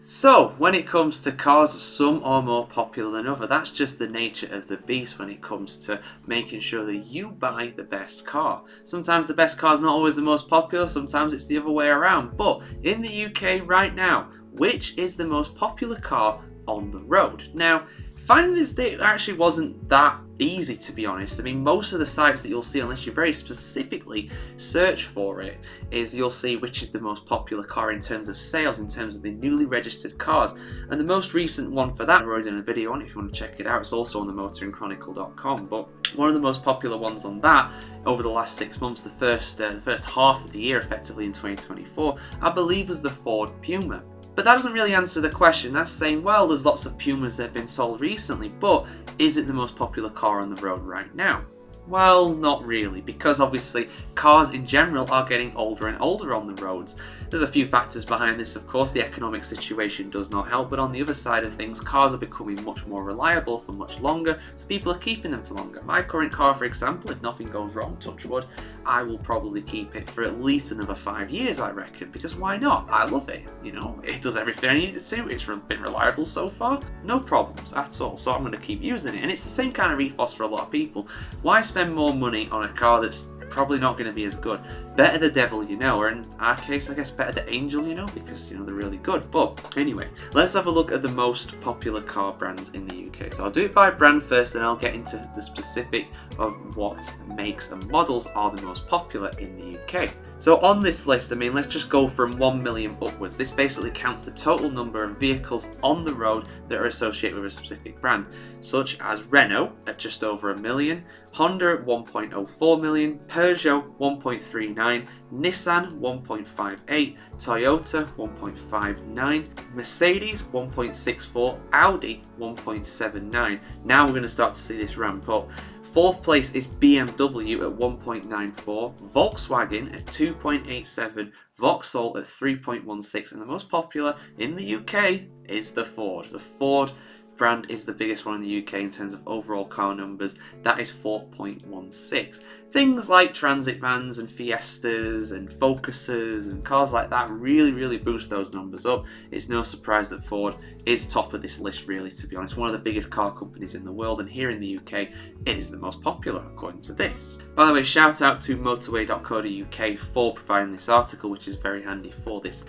So, when it comes to cars, some are more popular than others. That's just the nature of the beast when it comes to making sure that you buy the best car. Sometimes the best car is not always the most popular, sometimes it's the other way around. But in the UK right now, which is the most popular car on the road? Now, finding this data actually wasn't that easy, to be honest. I mean, most of the sites that you'll see, unless you very specifically search for it, is you'll see which is the most popular car in terms of sales, in terms of the newly registered cars. And the most recent one for that, I've already done a video on. If you want to check it out, it's also on the motoringchronicle.com. But one of the most popular ones on that over the last 6 months, the first half of the year, effectively in 2024, I believe was the Ford Puma. But that doesn't really answer the question. That's saying, well, there's lots of Pumas that have been sold recently, but is it the most popular car on the road right now? Well, not really, because obviously cars in general are getting older and older on the roads. There's a few factors behind this, of course. The economic situation does not help, but on the other side of things, cars are becoming much more reliable for much longer, so people are keeping them for longer. My current car, for example, if nothing goes wrong, touch wood, I will probably keep it for at least another 5 years, I reckon, because why not? I love it, you know, it does everything I need it to, it's been reliable so far, no problems at all, so I'm going to keep using it. And it's the same kind of ethos for a lot of people. Why spend more money on a car that's probably not going to be as good? Better the devil you know, or in our case, I guess better the angel you know, because you know they're really good. But anyway, let's have a look at the most popular car brands in the UK. So I'll do it by brand first, and I'll get into the specific of what makes and models are the most popular in the UK. So on this list, I mean, let's just go from 1 million upwards. This basically counts the total number of vehicles on the road that are associated with a specific brand, such as Renault at just over 1 million, Honda at 1.04 million, Peugeot 1.39, Nissan 1.58, Toyota 1.59, Mercedes 1.64, Audi 1.79. Now we're going to start to see this ramp up. Fourth place is BMW at 1.94, Volkswagen at 2.87, Vauxhall at 3.16, and the most popular in the UK is the Ford. The Ford brand is the biggest one in the UK in terms of overall car numbers. That is 4.16. Things like transit vans and Fiestas and Focuses and cars like that really boost those numbers up. It's no surprise that Ford is top of this list, really, to be honest. One of the biggest car companies in the world, and here in the UK, it is the most popular according to this. By the way, shout out to motorway.co.uk for providing this article, which is very handy for this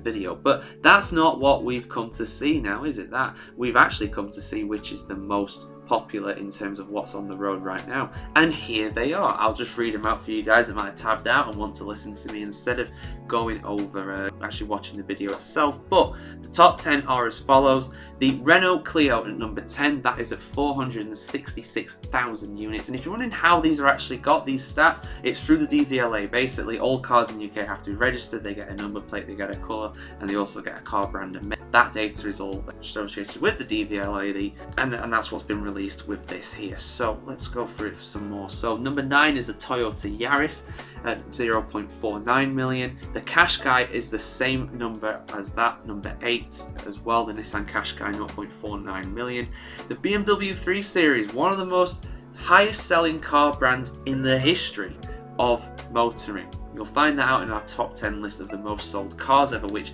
video. But that's not what we've come to see now, is it? That we've actually come to see which is the most popular in terms of what's on the road right now, and here they are. I'll just read them out for you guys that might have tabbed out and want to listen to me instead of going over actually watching the video itself. But the top 10 are as follows. The Renault Clio at number 10, that is at 466,000 units. And if you're wondering how these are actually got, these stats, it's through the DVLA. Basically, all cars in the UK have to be registered, they get a number plate, they get a colour, and they also get a car brand. And that data is all associated with the DVLA, and that's what's been released with this here. So let's go through it for some more. So number 9 is the Toyota Yaris at 0.49 million. The Qashqai is the same number as that, number 8 as well. The Nissan Qashqai 0.49 million. The BMW 3 Series, one of the most highest selling car brands in the history of motoring. You'll find that out in our top 10 list of the most sold cars ever, which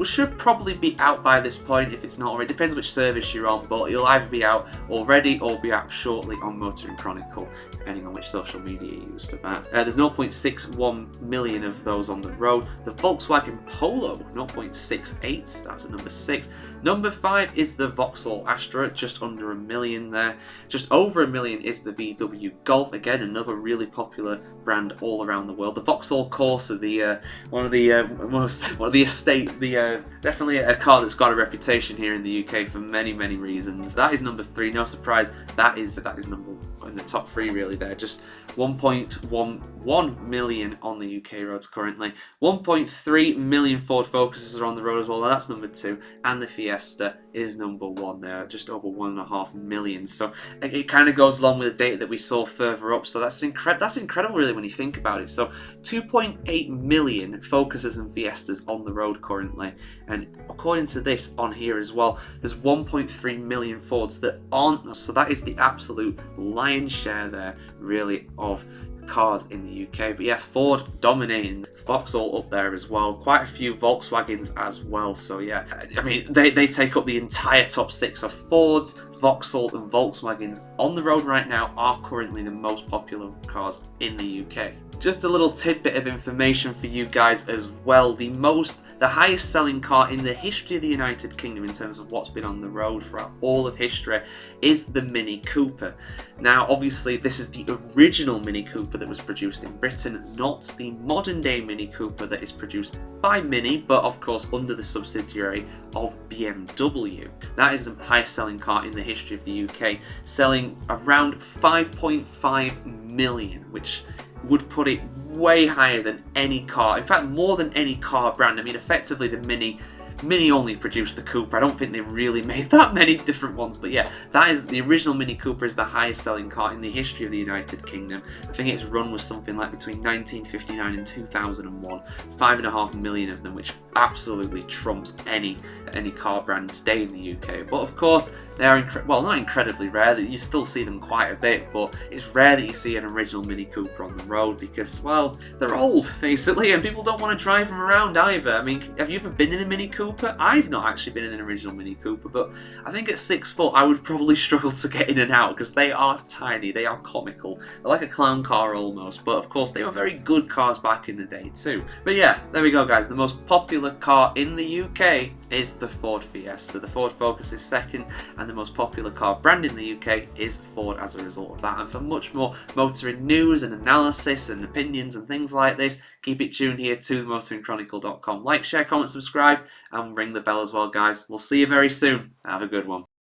should probably be out by this point if it's not already. Depends which service you're on, but it'll either be out already or be out shortly on Motoring Chronicle, depending on which social media you use for that. There's 0.61 million of those on the road. The Volkswagen Polo, 0.68, that's at number 6. Number 5 is the Vauxhall Astra, just under 1 million there. Just over 1 million is the VW Golf, again another really popular brand all around the world. The Vauxhall Corsa, definitely a car that's got a reputation here in the UK for many reasons. That is number 3, no surprise. That is number in the top 3 really there. Just 1.11 million on the UK roads currently. 1.3 million Ford Focuses are on the road as well. That's number 2, and the Fiesta is number 1 there, just over 1.5 million. So it kind of goes along with the data that we saw further up. So that's incredible really when you think about it. So 2.8 million Focuses and Fiestas on the road currently, and according to this on here as well, there's 1.3 million Fords that aren't. So that is the absolute lion's share there really of cars in the UK. But yeah, Ford dominating, Vauxhall up there as well, quite a few Volkswagens as well. So yeah, I mean, they take up the entire top 6 of Fords, Vauxhall and Volkswagens on the road right now are currently the most popular cars in the UK. Just a little tidbit of information for you guys as well. The highest selling car in the history of the United Kingdom in terms of what's been on the road throughout all of history is the Mini Cooper. Now obviously this is the original Mini Cooper that was produced in Britain, not the modern day Mini Cooper that is produced by Mini, but of course under the subsidiary of BMW. That is the highest selling car in the history of the UK, selling around 5.5 million, which would put it way higher than any car. In fact, more than any car brand. I mean, effectively the Mini only produced the Cooper. I don't think they really made that many different ones, but yeah, that is the original Mini Cooper is the highest selling car in the history of the United Kingdom. I think its run was something like between 1959 and 2001, 5.5 million of them, which absolutely trumps any car brand today in the UK. But of course, they are not incredibly rare. You still see them quite a bit, but it's rare that you see an original Mini Cooper on the road because, well, they're old basically, and people don't want to drive them around either. I mean, have you ever been in a Mini Cooper? I've not actually been in an original Mini Cooper, but I think at 6 foot I would probably struggle to get in and out because they are tiny, they are comical. They're like a clown car almost, but of course they were very good cars back in the day too. But yeah, there we go guys. The most popular car in the UK is the Ford Fiesta. The Ford Focus is second, and the most popular car brand in the UK is Ford as a result of that. And for much more motoring news and analysis and opinions and things like this, keep it tuned here to themotoringchronicle.com. Like, share, comment, subscribe, and ring the bell as well, guys. We'll see you very soon. Have a good one.